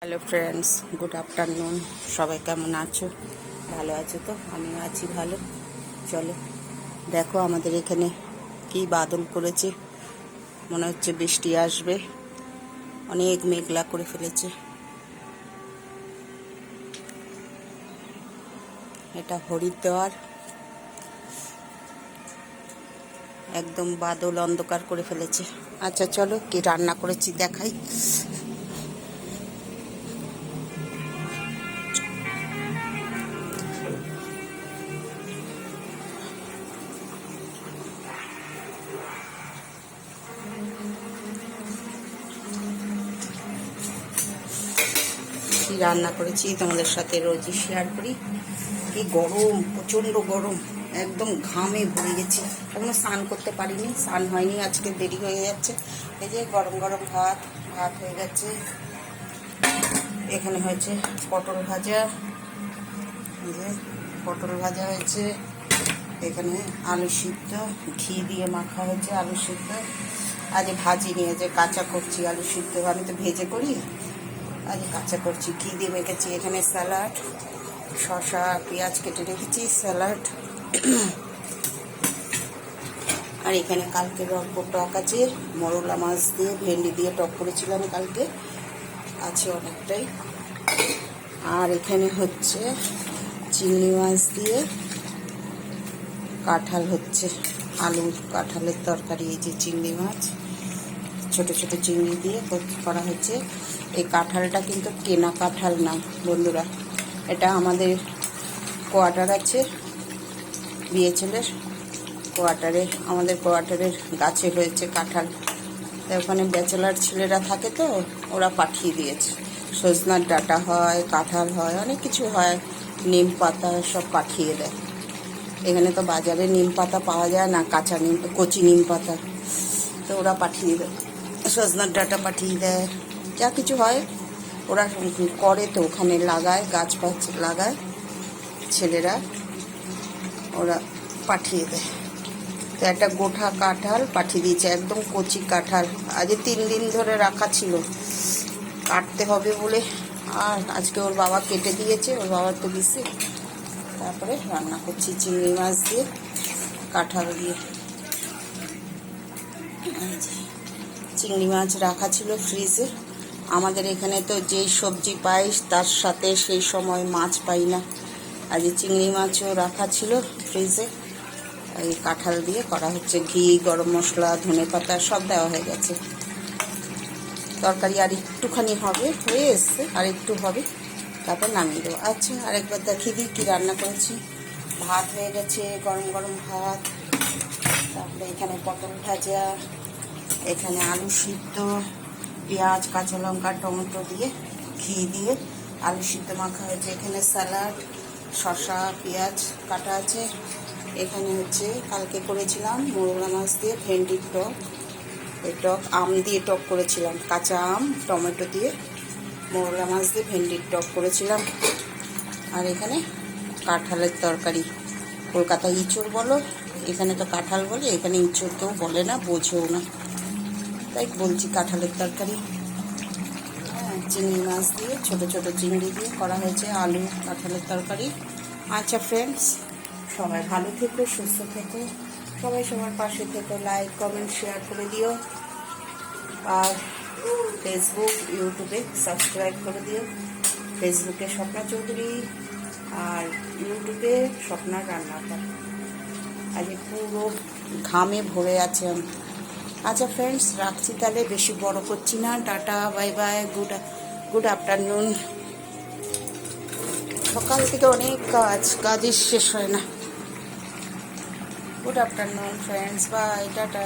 Hello friends, good afternoon. সবাই কেমন আছো? ভালো আছো তো? আমিও আছি ভালো। চলো দেখো আমাদের এখানে কি বাদল করেছে, মনে হচ্ছে বৃষ্টি আসবে। অনেক মেঘলা করে ফেলেছে। এটা হরিদ্বার, একদম বাদল অন্ধকার করে ফেলেছে। আচ্ছা চলো কি রান্না করেছি দেখাই। কি রান্না করেছি তোমাদের সাথে রোজই শেয়ার করি। কি গরম, প্রচণ্ড গরম, একদম ঘামে ভরে গেছি। এখনো স্নান করতে পারিনি, স্নান হয়নি, আজকে দেরি হয়ে যাচ্ছে। এই যে গরম গরম ভাত ভাত হয়ে গেছে। এখানে হয়েছে পটল ভাজা, এই যে পটল ভাজা হয়েছে। এখানে আলু সিদ্ধ, ঘি দিয়ে মাখা হয়েছে আলু সিদ্ধ। আজ ভাজি নিয়ে যে কাঁচা করছি আলু সিদ্ধ, আমি তো ভেজে করি, আজ কাঁচা করছি, ঘি দিয়ে মেখেছি। এখানে স্যালাড, শসা পেঁয়াজ কেটে রেখেছি, স্যালাড। আর এখানে কালকে অল্প টক আছে, মরলা মাছ দিয়ে ভেন্ডি দিয়ে টক করেছিলাম কালকে, আছে অনেকটাই। আর এখানে হচ্ছে চিংড়ি মাছ দিয়ে কাঁঠাল হচ্ছে, আলু কাঁঠালের তরকারি। এই যে চিংড়ি মাছ, ছোট ছোট চিংড়ি দিয়ে করা হচ্ছে। এই কাঁঠালটা কিন্তু কেনা কাঁঠাল না বন্ধুরা, এটা আমাদের কোয়ার্টার আছে, বিয়ে ছেলের কোয়ার্টারে, আমাদের কোয়ার্টারের গাছে হয়েছে কাঁঠাল। ওখানে ব্যাচেলার ছেলেরা থাকে তো, ওরা পাঠিয়ে দিয়েছে। সজনার ডাঁটা হয়, কাঁঠাল হয়, অনেক কিছু হয়, নিম পাতা সব পাঠিয়ে দেয়। এখানে তো বাজারে নিম পাতা পাওয়া যায় না, কাঁচা নিম, কচি নিম পাতা, তো ওরা পাঠিয়ে দেয়। সজনার ডাঁটা পাঠিয়ে দেয়, যা কিছু হয় ওরা করে, তো ওখানে লাগায়, গাছ ফাছ লাগায় ছেলেরা, ওরা পাঠিয়ে দেয়। তো একটা গোঠা কাঁঠাল পাঠিয়ে দিয়েছে, একদম কচি কাঁঠাল। আজ 3 দিন ধরে রাখা ছিল, কাটতে হবে বলে, আর আজকে ওর বাবা কেটে দিয়েছে, ওর বাবার তো দিছে। তারপরে রান্না করছি চিংড়ি মাছ দিয়ে, কাঁঠাল দিয়ে। চিংড়ি মাছ রাখা ছিল ফ্রিজে। আমাদের এখানে তো যেই সবজি পাই তার সাথে সেই সময় মাছ পাই না। আজ চিংড়ি মাছও রাখা ছিল ফ্রিজে। এই কাঁঠাল দিয়ে করা হচ্ছে, ঘি, গরম মশলা, ধনেপাতা সব দেওয়া হয়ে গেছে। তরকারি আর একটুখানি হবে, হয়ে এসছে, আর একটু হবে, তারপর নামিয়ে দেবো। আচ্ছা আরেকবার দেখিয়ে দিই কী রান্না করেছি। ভাত হয়ে গেছে, গরম গরম ভাত। তারপরে এখানে পটল ভাজা, এখানে আলু সিদ্ধ, পেঁয়াজ কাঁচা লঙ্কা টমেটো দিয়ে ঘি দিয়ে আলু সিদ্ধ মাখা হয়েছে। এখানে স্যালাড, শসা পেঁয়াজ কাটা আছে। এখানে হচ্ছে কালকে করেছিলাম মোরলা মাছ দিয়ে ভেন্ডির টক, এই টক আম দিয়ে টক করেছিলাম, কাঁচা আম টমেটো দিয়ে মোরলা মাছ দিয়ে ভেন্ডির টক করেছিলাম। আর এখানে কাঁঠালের তরকারি, কলকাতায় ইঁচড় বলো, এখানে তো কাঁঠাল বলে, এখানে ইঁচড় কেউ বলে না, বোঝেও না, তাই বলছি কাঁঠালের তরকারি। হ্যাঁ, চিংড়ি মাছ দিয়ে, ছোট ছোট চিংড়ি দিয়ে করা হয়েছে আলু কাঁঠালের তরকারি। আচ্ছা ফ্রেন্ডস, সবাই ভালো থেকো, সুস্থ থেকো, সবাই সবার পাশে থেকো, লাইক কমেন্ট শেয়ার করে দিও। আর ফেসবুক ইউটিউবে সাবস্ক্রাইব করে দিও। ফেসবুকে স্বপ্না চৌধুরী, আর ইউটিউবে স্বপ্নার রান্নাঘর। আজ পুরো ঘামে ভরে আছে আমি। আচ্ছা ফ্রেন্ডস, রাখছি তাহলে, বেশি বড় করছি না। Tata, bye bye, good afternoon. সকাল থেকে অনেক কাজই শেষ হয় না। Good afternoon friends, bye, tata.